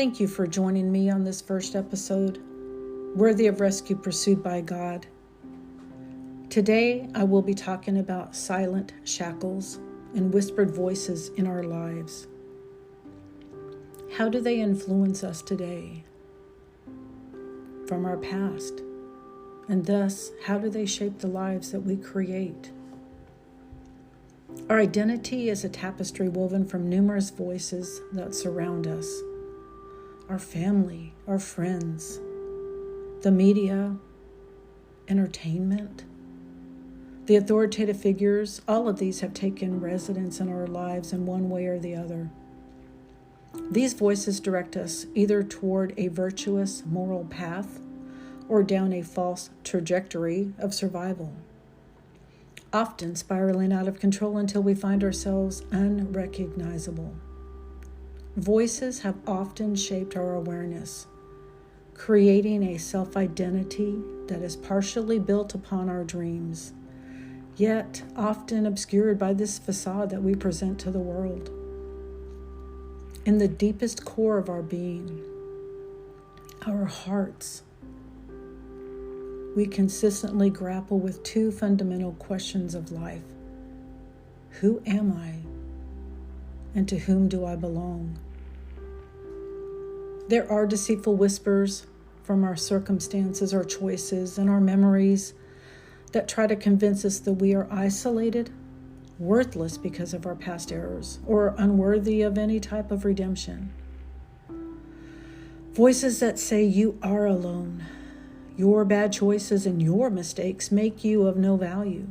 Thank you for joining me on this first episode, Worthy of Rescue Pursued by God. Today, I will be talking about silent shackles and whispered voices in our lives. How do they influence us today from our past? And thus, how do they shape the lives that we create? Our identity is a tapestry woven from numerous voices that surround us. Our family, our friends, the media, entertainment, the authoritative figures, all of these have taken residence in our lives in one way or the other. These voices direct us either toward a virtuous moral path or down a false trajectory of survival, often spiraling out of control until we find ourselves unrecognizable. Voices have often shaped our awareness, creating a self-identity that is partially built upon our dreams, yet often obscured by this facade that we present to the world. In the deepest core of our being, our hearts, we consistently grapple with two fundamental questions of life. Who am I? And to whom do I belong? There are deceitful whispers from our circumstances, our choices, and our memories that try to convince us that we are isolated, worthless because of our past errors, or unworthy of any type of redemption. Voices that say you are alone. Your bad choices and your mistakes make you of no value.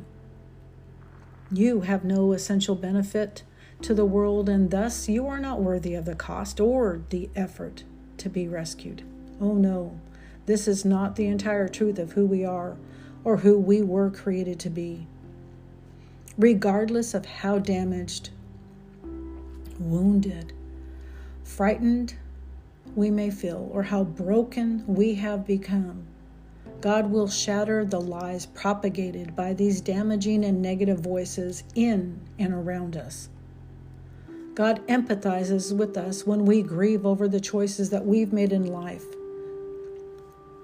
You have no essential benefit to the world, and thus you are not worthy of the cost or the effort to be rescued. Oh no, this is not the entire truth of who we are or who we were created to be. Regardless of how damaged, wounded, frightened we may feel, or how broken we have become, God will shatter the lies propagated by these damaging and negative voices in and around us. God empathizes with us when we grieve over the choices that we've made in life.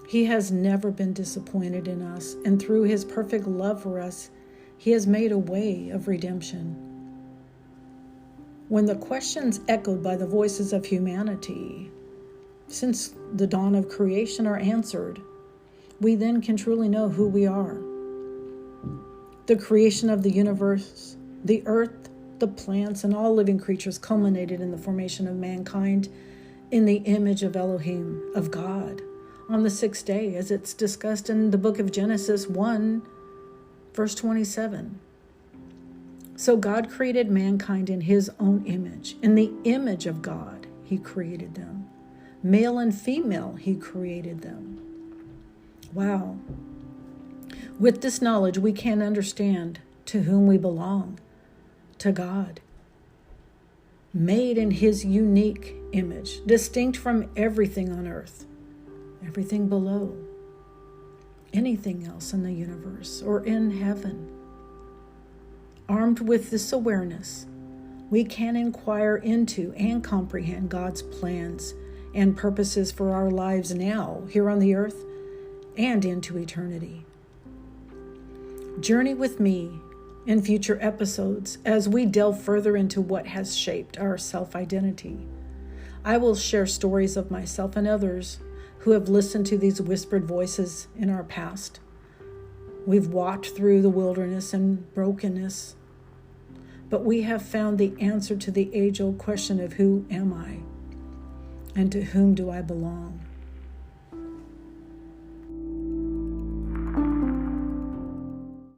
He has never been disappointed in us, and through His perfect love for us, He has made a way of redemption. When the questions echoed by the voices of humanity since the dawn of creation are answered, we then can truly know who we are. The creation of the universe, the earth, the plants, and all living creatures culminated in the formation of mankind in the image of Elohim, of God, on the sixth day, as it's discussed in the book of Genesis 1, verse 27. So God created mankind in His own image. In the image of God, He created them. Male and female, He created them. Wow. With this knowledge, we can understand to whom we belong, to God. Made in His unique image, distinct from everything on earth, everything below, anything else in the universe or in heaven. Armed with this awareness, we can inquire into and comprehend God's plans and purposes for our lives now, here on the earth, and into eternity. Journey with me in future episodes as we delve further into what has shaped our self-identity. I will share stories of myself and others who have listened to these whispered voices in our past. We've walked through the wilderness and brokenness, but we have found the answer to the age-old question of who am I and to whom do I belong?